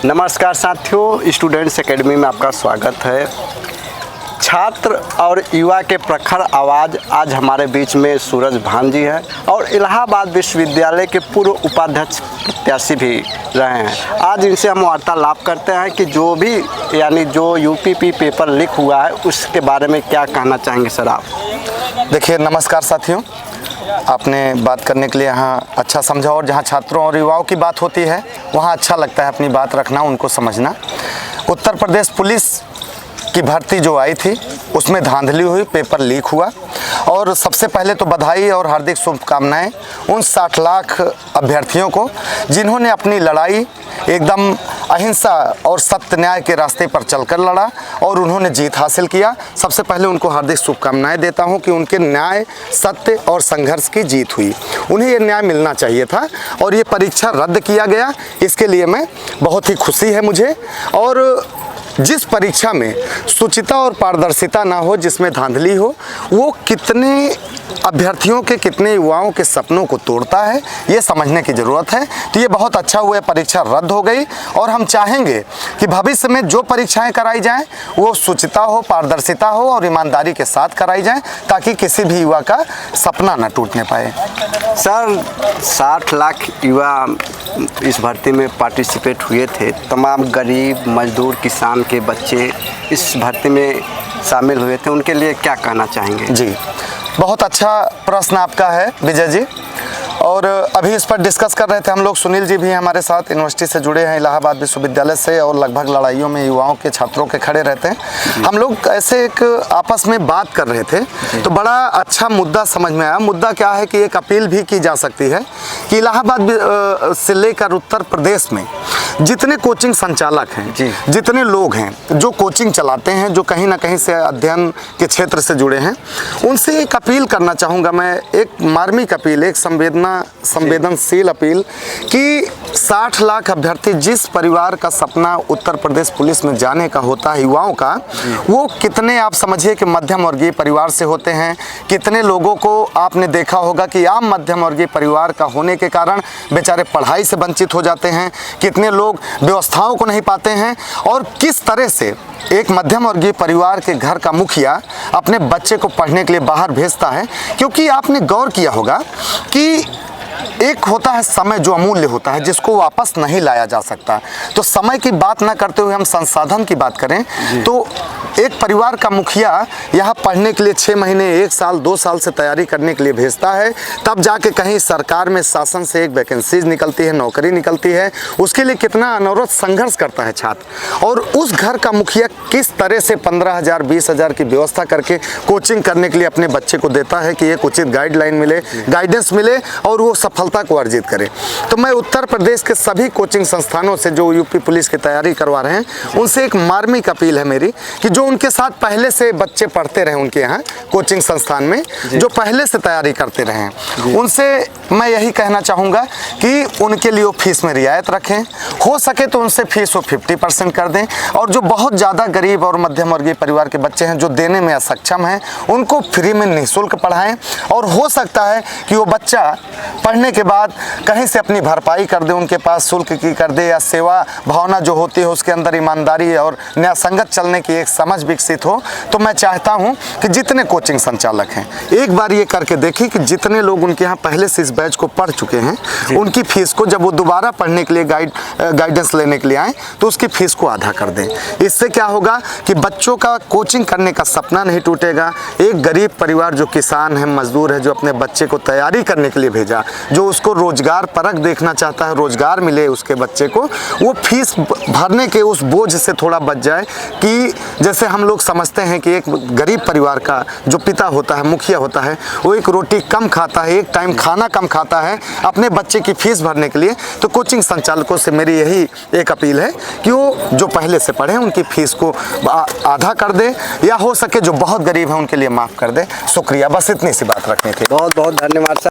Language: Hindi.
नमस्कार साथियों, स्टूडेंट्स एकेडमी में आपका स्वागत है। छात्र और युवा के प्रखर आवाज़ आज हमारे बीच में सूरज भान जी है और इलाहाबाद विश्वविद्यालय के पूर्व उपाध्यक्ष प्रत्याशी भी रहे हैं। आज इनसे हम वार्तालाप करते हैं कि जो यूपीपी पेपर लीक हुआ है उसके बारे में क्या कहना चाहेंगे सर आप। देखिए, नमस्कार साथियों, आपने बात करने के लिए यहाँ अच्छा समझा और जहाँ छात्रों और युवाओं की बात होती है वहाँ अच्छा लगता है अपनी बात रखना, उनको समझना। उत्तर प्रदेश पुलिस की भर्ती जो आई थी उसमें धांधली हुई, पेपर लीक हुआ और सबसे पहले तो बधाई और हार्दिक शुभकामनाएं उन 60 लाख अभ्यर्थियों को जिन्होंने अपनी लड़ाई एकदम अहिंसा और सत्य न्याय के रास्ते पर चलकर लड़ा और उन्होंने जीत हासिल किया। सबसे पहले उनको हार्दिक शुभकामनाएं देता हूं कि उनके न्याय, सत्य और संघर्ष की जीत हुई। उन्हें ये न्याय मिलना चाहिए था और ये परीक्षा रद्द किया गया, इसके लिए मैं बहुत ही खुशी है मुझे। और जिस परीक्षा में शुचिता और पारदर्शिता ना हो, जिसमें धांधली हो, वो कितने अभ्यर्थियों के, कितने युवाओं के सपनों को तोड़ता है, ये समझने की ज़रूरत है। तो ये बहुत अच्छा हुआ, परीक्षा रद्द हो गई और हम चाहेंगे कि भविष्य में जो परीक्षाएं कराई जाएं वो शुचिता हो, पारदर्शिता हो और ईमानदारी के साथ कराई जाएं ताकि किसी भी युवा का सपना न टूटने पाए। सर, 60 लाख युवा इस भर्ती में पार्टिसिपेट हुए थे। तमाम गरीब, मजदूर, किसान के बच्चे इस भर्ती में शामिल हुए थे, उनके लिए क्या कहना चाहेंगे? जी, बहुत अच्छा प्रश्न आपका है विजय जी, और अभी इस पर डिस्कस कर रहे थे हम लोग। सुनील जी भी हमारे साथ यूनिवर्सिटी से जुड़े हैं, इलाहाबाद विश्वविद्यालय से, और लगभग लड़ाइयों में युवाओं के, छात्रों के खड़े रहते हैं। हम लोग ऐसे एक आपस में बात कर रहे थे तो बड़ा अच्छा मुद्दा समझ में आया। मुद्दा क्या है कि एक अपील भी की जा सकती है कि इलाहाबाद से लेकर उत्तर प्रदेश में जितने कोचिंग संचालक हैं, जितने लोग हैं जो कोचिंग चलाते हैं, जो कहीं ना कहीं से अध्ययन के क्षेत्र से जुड़े हैं, उनसे एक अपील करना चाहूँगा मैं, एक मार्मिक अपील, एक संवेदनशील अपील कि 60 लाख अभ्यर्थी, जिस परिवार का सपना उत्तर प्रदेश पुलिस में जाने का होता है युवाओं का, वो कितने, आप समझिए कि मध्यम वर्गीय परिवार से होते हैं। कितने लोगों को आपने देखा होगा कि आम मध्यम वर्गीय परिवार का होने के कारण बेचारे पढ़ाई से वंचित हो जाते हैं, कितने लोग व्यवस्थाओं को नहीं पाते हैं, और किस तरह से एक मध्यम वर्गीय परिवार के घर का मुखिया अपने बच्चे को पढ़ने के लिए बाहर भेजता है। क्योंकि आपने गौर किया होगा कि एक होता है समय जो अमूल्य होता है, जिसको वापस नहीं लाया जा सकता। तो समय की बात ना करते हुए हम संसाधन की बात करें तो एक परिवार का मुखिया यहाँ पढ़ने के लिए 6 महीने, 1 साल, 2 साल से तैयारी करने के लिए भेजता है, तब जाके कहीं सरकार में, शासन से एक वैकेंसीज निकलती है, नौकरी निकलती है। उसके लिए कितना अनवरत संघर्ष करता है छात्र, और उस घर का मुखिया किस तरह से 15,000, 20,000 की व्यवस्था करके कोचिंग करने के लिए अपने बच्चे को देता है कि एक उचित गाइडलाइन मिले, गाइडेंस मिले और वो सफलता को अर्जित करे। तो मैं उत्तर प्रदेश के सभी कोचिंग संस्थानों से जो यूपी पुलिस की तैयारी करवा रहे हैं, उनसे एक मार्मिक अपील है मेरी कि जो उनके साथ पहले से बच्चे पढ़ते रहे, उनके यहाँ कोचिंग संस्थान में जो पहले से तैयारी करते रहे हैं, उनसे मैं यही कहना चाहूँगा कि उनके लिए वो फीस में रियायत रखें। हो सके तो उनसे फीस वो 50% कर दें, और जो बहुत ज़्यादा गरीब और मध्यम वर्गीय परिवार के बच्चे हैं जो देने में असक्षम हैं, उनको फ्री में निःशुल्क पढ़ाएं। और हो सकता है कि वो बच्चा पढ़ने के बाद कहीं से अपनी भरपाई कर दे, उनके पास शुल्क की कर दे, या सेवा भावना जो होती है उसके अंदर ईमानदारी और न्यायसंगत चलने की एक समझ विकसित हो। तो मैं चाहता हूं कि जितने कोचिंग संचालक हैं एक बार ये करके देखें कि जितने लोग उनके यहाँ पहले से इस बैच को पढ़ चुके हैं, उनकी फीस को, जब वो दोबारा पढ़ने के लिए गाइडेंस लेने के लिए आए तो उसकी फीस को आधा कर दें। इससे क्या होगा कि बच्चों का कोचिंग करने का सपना नहीं टूटेगा। एक गरीब परिवार जो किसान है, मजदूर है, जो अपने बच्चे को तैयारी करने के लिए भेजा, जो उसको रोजगार परक देखना चाहता है, रोजगार मिले उसके बच्चे को, वो फीस भरने के उस बोझ से थोड़ा बच जाए। कि जैसे हम लोग समझते हैं कि एक गरीब परिवार का जो पिता होता है, मुखिया होता है, वो एक रोटी कम खाता है, एक टाइम खाना कम खाता है अपने बच्चे की फीस भरने के लिए। तो कोचिंग संचालकों से मेरी यही एक अपील है कि वो जो पहले से पढ़े उनकी फीस को आधा कर दे, या हो सके जो बहुत गरीब है उनके लिए माफ़ कर दे। शुक्रिया, बस इतनी सी बात रखनी थी। बहुत बहुत धन्यवाद सर।